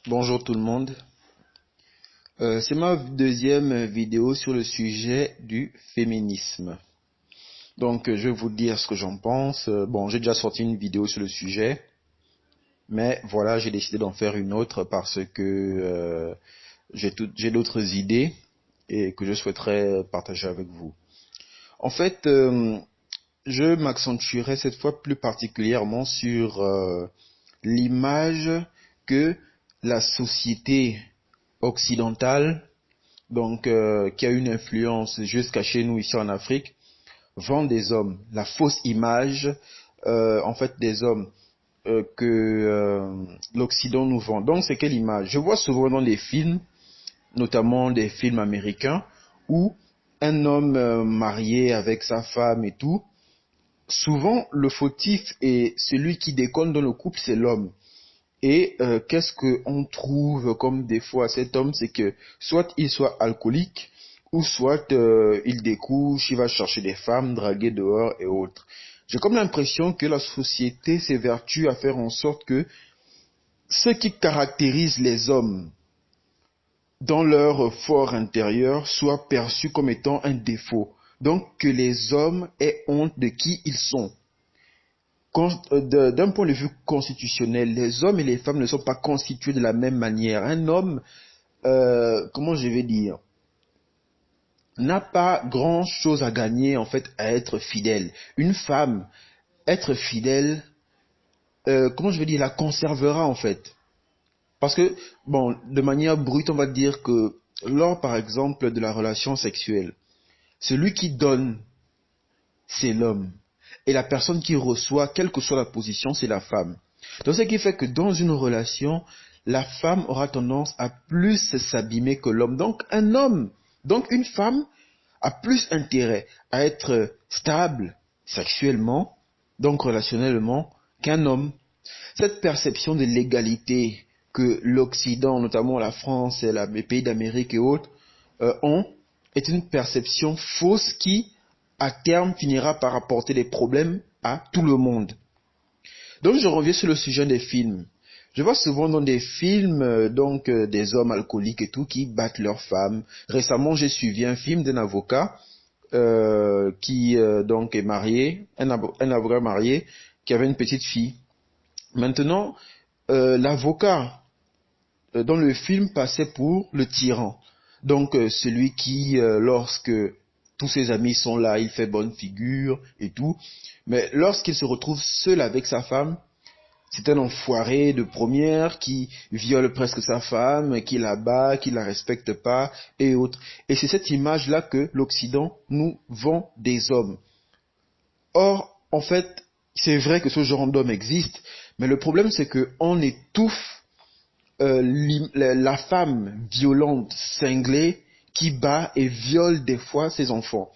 Bonjour tout le monde. C'est ma deuxième vidéo sur le sujet du féminisme. Donc, je vais vous dire ce que j'en pense. Bon, j'ai déjà sorti une vidéo sur le sujet, mais voilà, j'ai décidé d'en faire une autre parce que j'ai d'autres idées et que je souhaiterais partager avec vous. En fait, je m'accentuerai cette fois plus particulièrement sur l'image que la société occidentale, donc qui a une influence jusqu'à chez nous ici en Afrique, vend des hommes, la fausse image en fait des hommes que l'Occident nous vend. Donc c'est quelle image? Je vois souvent dans les films, notamment des films américains, où un homme marié avec sa femme et tout, souvent le fautif et celui qui déconne dans le couple, c'est l'homme. Et qu'est-ce qu'on trouve comme défaut à cet homme? C'est que soit il soit alcoolique, ou soit il découche, il va chercher des femmes, draguer dehors et autres. J'ai comme l'impression que la société s'évertue à faire en sorte que ce qui caractérise les hommes dans leur fort intérieur soit perçu comme étant un défaut. Donc que les hommes aient honte de qui ils sont. D'un point de vue constitutionnel, les hommes et les femmes ne sont pas constitués de la même manière. Un homme, comment je vais dire, n'a pas grand-chose à gagner en fait à être fidèle. Une femme, être fidèle, comment je vais dire, la conservera en fait. Parce que, bon, de manière brute, on va dire que lors par exemple de la relation sexuelle, celui qui donne, c'est l'homme. Et la personne qui reçoit, quelle que soit la position, c'est la femme. Donc ce qui fait que dans une relation, la femme aura tendance à plus s'abîmer que l'homme. Donc un homme, donc une femme a plus intérêt à être stable sexuellement, donc relationnellement, qu'un homme. Cette perception de l'égalité que l'Occident, notamment la France et les pays d'Amérique et autres, ont, est une perception fausse qui, à terme, finira par apporter des problèmes à tout le monde. Donc je reviens sur le sujet des films. Je vois souvent dans des films des hommes alcooliques et tout qui battent leurs femmes. Récemment, j'ai suivi un film d'un avocat qui donc est marié, un avocat marié qui avait une petite fille. Maintenant, l'avocat dans le film passait pour le tyran. Donc celui qui, lorsque tous ses amis sont là, il fait bonne figure et tout. Mais lorsqu'il se retrouve seul avec sa femme, c'est un enfoiré de première qui viole presque sa femme, qui la bat, qui la respecte pas et autres. Et c'est cette image-là que l'Occident nous vend des hommes. Or, en fait, c'est vrai que ce genre d'homme existe, mais le problème c'est qu'on étouffe la femme violente, cinglée, qui bat et viole des fois ses enfants.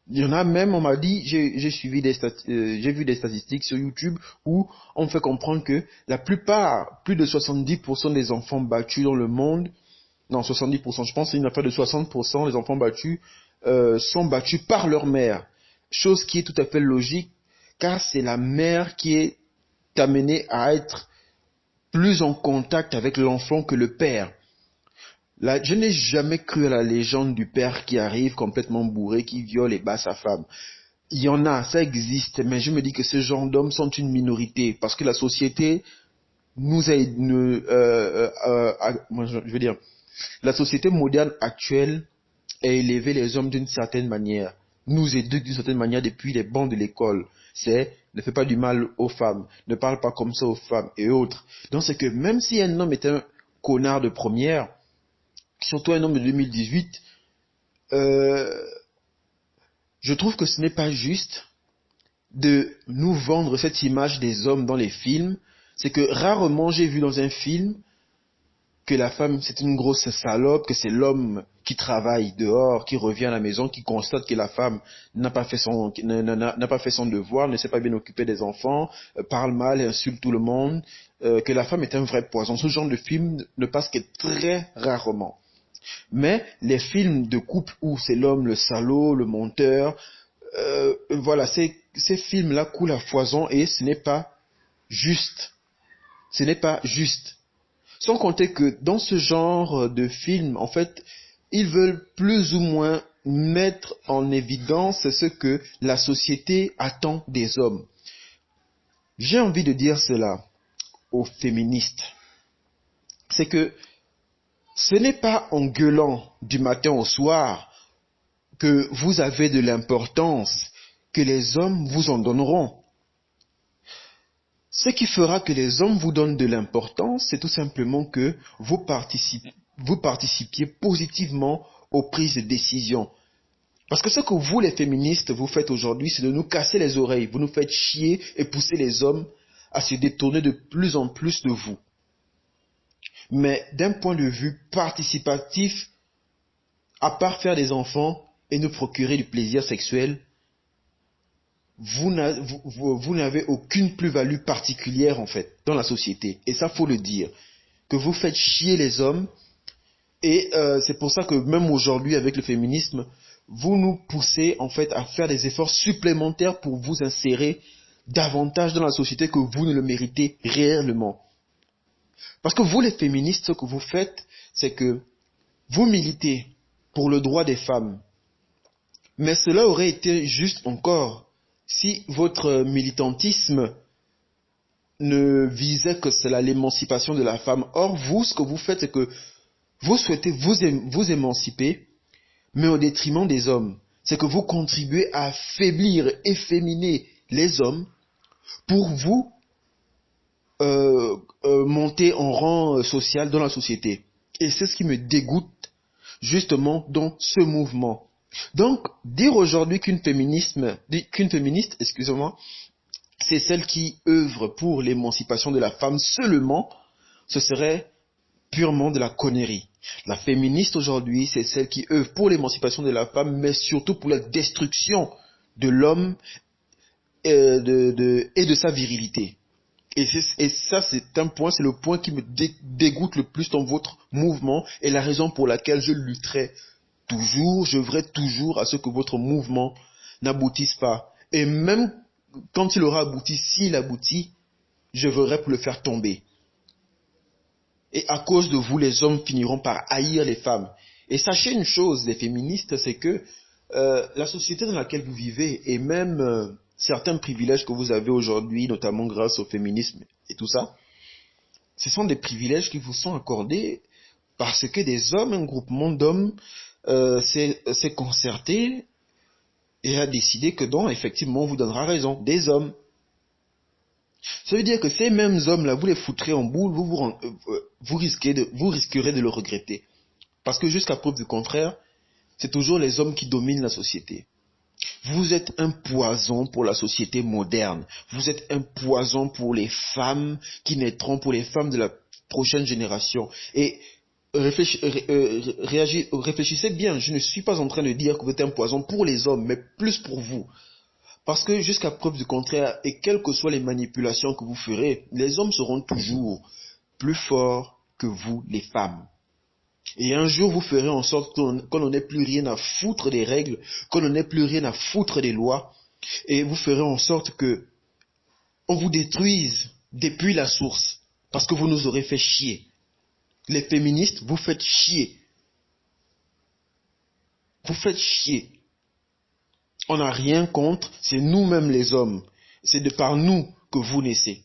Il y en a même, on m'a dit, j'ai vu des statistiques sur YouTube où on fait comprendre que la plupart, plus de 70% des enfants battus dans le monde, non 70%, je pense que c'est une affaire de 60% des enfants battus sont battus par leur mère. Chose qui est tout à fait logique, car c'est la mère qui est amenée à être plus en contact avec l'enfant que le père. Là, je n'ai jamais cru à la légende du père qui arrive complètement bourré, qui viole et bat sa femme. Il y en a, ça existe, mais je me dis que ce genre d'hommes sont une minorité, parce que la société nous a, moi, je veux dire, la société moderne actuelle a élevé les hommes d'une certaine manière, nous éduque d'une certaine manière depuis les bancs de l'école. C'est ne fais pas du mal aux femmes, ne parle pas comme ça aux femmes et autres. Donc c'est que même si un homme est un connard de première, surtout un homme de 2018, euh, je trouve que ce n'est pas juste de nous vendre cette image des hommes dans les films. C'est que rarement j'ai vu dans un film que la femme c'est une grosse salope, que c'est l'homme qui travaille dehors, qui revient à la maison, qui constate que la femme n'a pas fait son devoir, ne s'est pas bien occupée des enfants, parle mal et insulte tout le monde, que la femme est un vrai poison. Ce genre de film ne passe que très rarement. Mais les films de couple où c'est l'homme le salaud, le menteur, voilà, ces films-là coulent à foison et ce n'est pas juste. Ce n'est pas juste. Sans compter que dans ce genre de film, en fait, ils veulent plus ou moins mettre en évidence ce que la société attend des hommes. J'ai envie de dire cela aux féministes. C'est que ce n'est pas en gueulant du matin au soir que vous avez de l'importance que les hommes vous en donneront. Ce qui fera que les hommes vous donnent de l'importance, c'est tout simplement que vous participiez positivement aux prises de décision. Parce que ce que vous, les féministes, vous faites aujourd'hui, c'est de nous casser les oreilles. Vous nous faites chier et pousser les hommes à se détourner de plus en plus de vous. Mais d'un point de vue participatif, à part faire des enfants et nous procurer du plaisir sexuel, vous n'avez aucune plus-value particulière en fait dans la société. Et ça, faut le dire. Que vous faites chier les hommes. Et c'est pour ça que même aujourd'hui, avec le féminisme, vous nous poussez en fait à faire des efforts supplémentaires pour vous insérer davantage dans la société que vous ne le méritez réellement. Parce que vous, les féministes, ce que vous faites, c'est que vous militez pour le droit des femmes. Mais cela aurait été juste encore si votre militantisme ne visait que cela, l'émancipation de la femme. Or, vous, ce que vous faites, c'est que vous souhaitez vous émanciper, mais au détriment des hommes. C'est que vous contribuez à affaiblir, efféminer les hommes pour vous monter en rang social dans la société. Et c'est ce qui me dégoûte justement dans ce mouvement. Donc, dire aujourd'hui qu'une féministe, excusez-moi, c'est celle qui œuvre pour l'émancipation de la femme seulement, ce serait purement de la connerie. La féministe aujourd'hui, c'est celle qui œuvre pour l'émancipation de la femme, mais surtout pour la destruction de l'homme et de sa virilité. Et ça, c'est un point, c'est le point qui me dégoûte le plus dans votre mouvement et la raison pour laquelle je lutterai toujours, je j'œuvrerai toujours à ce que votre mouvement n'aboutisse pas. Et même quand il aura abouti, s'il aboutit, je j'œuvrerai pour le faire tomber. Et à cause de vous, les hommes finiront par haïr les femmes. Et sachez une chose, les féministes, c'est que la société dans laquelle vous vivez et même certains privilèges que vous avez aujourd'hui, notamment grâce au féminisme et tout ça, ce sont des privilèges qui vous sont accordés parce que des hommes, un groupement d'hommes s'est concerté et a décidé que non, effectivement, on vous donnera raison, des hommes. Ça veut dire que ces mêmes hommes-là, vous les foutrez en boule, vous risquerez de le regretter. Parce que jusqu'à preuve du contraire, c'est toujours les hommes qui dominent la société. Vous êtes un poison pour la société moderne. Vous êtes un poison pour les femmes qui naîtront, pour les femmes de la prochaine génération. Et réfléchissez bien, je ne suis pas en train de dire que vous êtes un poison pour les hommes, mais plus pour vous. Parce que jusqu'à preuve du contraire, et quelles que soient les manipulations que vous ferez, les hommes seront toujours plus forts que vous, les femmes. Et un jour, vous ferez en sorte qu'on n'en ait plus rien à foutre des règles, qu'on n'en ait plus rien à foutre des lois, et vous ferez en sorte que on vous détruise depuis la source, parce que vous nous aurez fait chier. Les féministes, vous faites chier. Vous faites chier. On n'a rien contre, c'est nous-mêmes les hommes. C'est de par nous que vous naissez.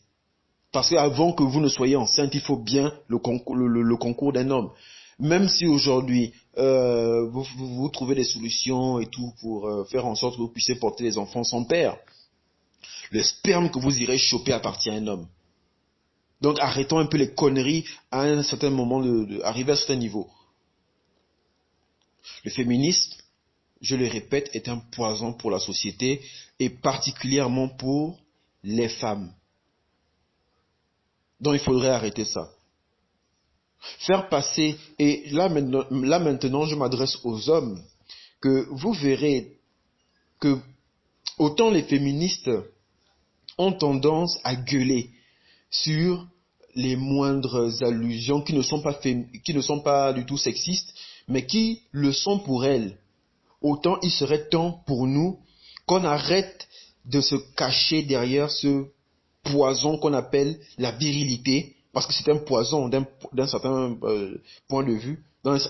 Parce qu'avant que vous ne soyez enceinte, il faut bien le concours d'un homme. Même si aujourd'hui, vous trouvez des solutions et tout pour faire en sorte que vous puissiez porter les enfants sans père, le sperme que vous irez choper appartient à un homme. Donc arrêtons un peu les conneries à un certain moment, arriver à un certain niveau. Le féminisme, je le répète, est un poison pour la société et particulièrement pour les femmes. Donc il faudrait arrêter ça. Faire passer, et là maintenant je m'adresse aux hommes, que vous verrez que autant les féministes ont tendance à gueuler sur les moindres allusions qui ne sont pas du tout sexistes, mais qui le sont pour elles. Autant il serait temps pour nous qu'on arrête de se cacher derrière ce poison qu'on appelle la virilité Parce que c'est un poison d'un certain point de vue,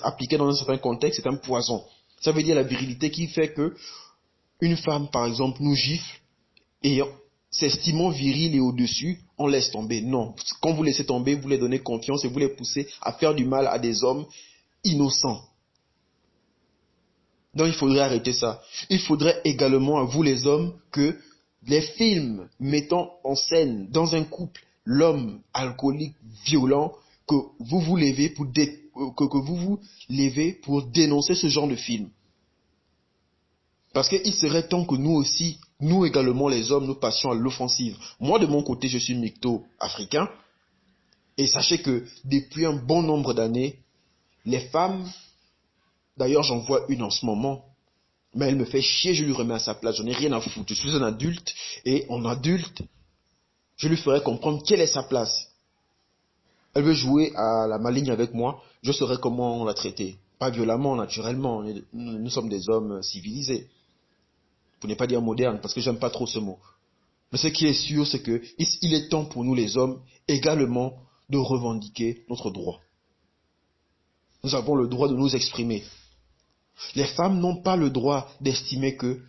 appliqué dans un certain contexte, c'est un poison. Ça veut dire la virilité qui fait que une femme, par exemple, nous gifle et s'estimant viril et au-dessus, on laisse tomber. Non. Quand vous laissez tomber, vous les donnez confiance et vous les poussez à faire du mal à des hommes innocents. Donc il faudrait arrêter ça. Il faudrait également à vous les hommes que les films mettant en scène dans un couple l'homme alcoolique violent, que vous vous levez que vous vous levez pour dénoncer ce genre de film. Parce qu'il serait temps que nous aussi, nous également les hommes, nous passions à l'offensive. Moi de mon côté, je suis micto africain et sachez que depuis un bon nombre d'années, les femmes, d'ailleurs j'en vois une en ce moment, mais elle me fait chier, je lui remets à sa place, j'en ai rien à foutre. Je suis un adulte, et en adulte, je lui ferai comprendre quelle est sa place. Elle veut jouer à la maligne avec moi, je saurai comment la traiter. Pas violemment, naturellement, nous sommes des hommes civilisés. Pour ne pas dire modernes, parce que j'aime pas trop ce mot. Mais ce qui est sûr, c'est que il est temps pour nous les hommes également de revendiquer notre droit. Nous avons le droit de nous exprimer. Les femmes n'ont pas le droit d'estimer que,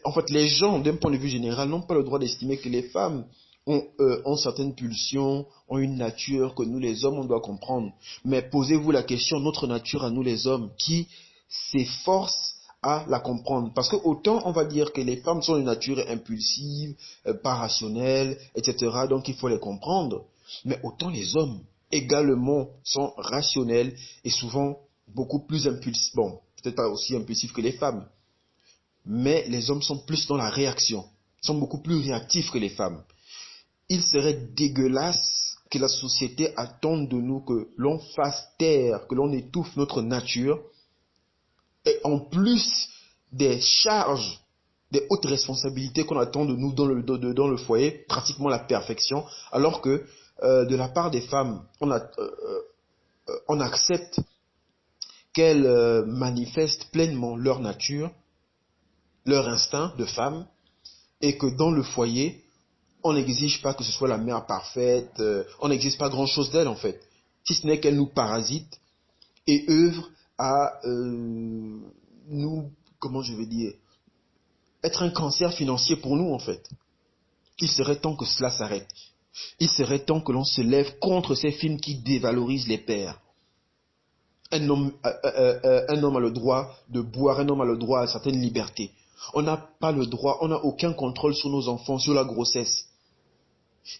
en fait, les gens, d'un point de vue général, n'ont pas le droit d'estimer que les femmes ont certaines pulsions, ont une nature que nous les hommes, on doit comprendre. Mais posez-vous la question, notre nature à nous les hommes, qui s'efforce à la comprendre. Parce que autant on va dire que les femmes sont une nature impulsive, pas rationnelle, etc. Donc il faut les comprendre. Mais autant les hommes également sont rationnels et souvent beaucoup plus impulsifs. Bon, peut-être pas aussi impulsifs que les femmes. Mais les hommes sont plus dans la réaction, sont beaucoup plus réactifs que les femmes. Il serait dégueulasse que la société attende de nous que l'on fasse taire, que l'on étouffe notre nature, et en plus des charges, des hautes responsabilités qu'on attend de nous dans le foyer, pratiquement la perfection, alors que de la part des femmes, on accepte qu'elles manifestent pleinement leur nature, leur instinct de femme, et que dans le foyer, on n'exige pas que ce soit la mère parfaite, on n'exige pas grand-chose d'elle en fait, si ce n'est qu'elle nous parasite et œuvre à nous, comment je vais dire, être un cancer financier pour nous en fait. Il serait temps que cela s'arrête. Il serait temps que l'on se lève contre ces films qui dévalorisent les pères. Un homme a le droit de boire, un homme a le droit à certaines libertés. On n'a pas le droit, on n'a aucun contrôle sur nos enfants, sur la grossesse.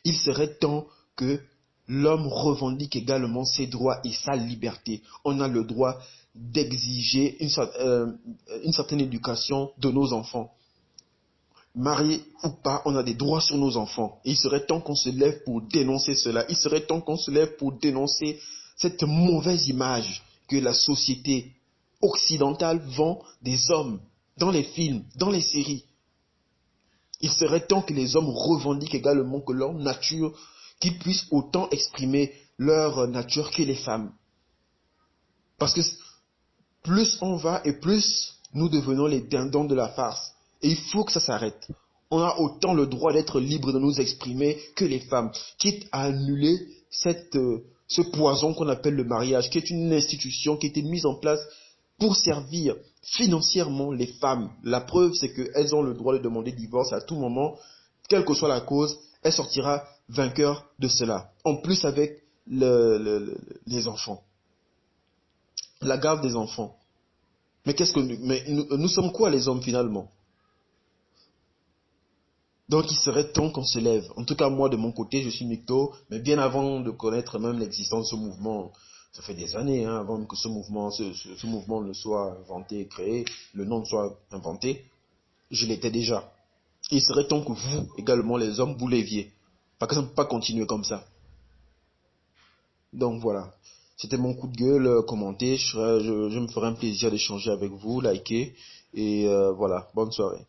Il serait temps que l'homme revendique également ses droits et sa liberté. On a le droit d'exiger une certaine éducation de nos enfants. Mariés ou pas, on a des droits sur nos enfants. Et il serait temps qu'on se lève pour dénoncer cela. Il serait temps qu'on se lève pour dénoncer cette mauvaise image que la société occidentale vend des hommes dans les films, dans les séries. Il serait temps que les hommes revendiquent également que leur nature, qu'ils puissent autant exprimer leur nature que les femmes. Parce que plus on va et plus nous devenons les dindons de la farce. Et il faut que ça s'arrête. On a autant le droit d'être libre de nous exprimer que les femmes, quitte à annuler ce poison qu'on appelle le mariage, qui est une institution qui a été mise en place pour servir financièrement les femmes. La preuve, c'est qu'elles ont le droit de demander divorce à tout moment, quelle que soit la cause, elle sortira vainqueur de cela. En plus avec les enfants. La garde des enfants. Mais nous sommes quoi les hommes finalement? Donc il serait temps qu'on se lève. En tout cas moi de mon côté je suis micto, mais bien avant de connaître même l'existence de ce mouvement, ça fait des années avant que ce mouvement ne soit inventé et créé, le nom ne soit inventé, je l'étais déjà. Et il serait temps que vous également les hommes vous leviez. Parce que ça ne peut pas continuer comme ça. Donc voilà. C'était mon coup de gueule, commenté. Je me ferai un plaisir d'échanger avec vous, liker. Et voilà, bonne soirée.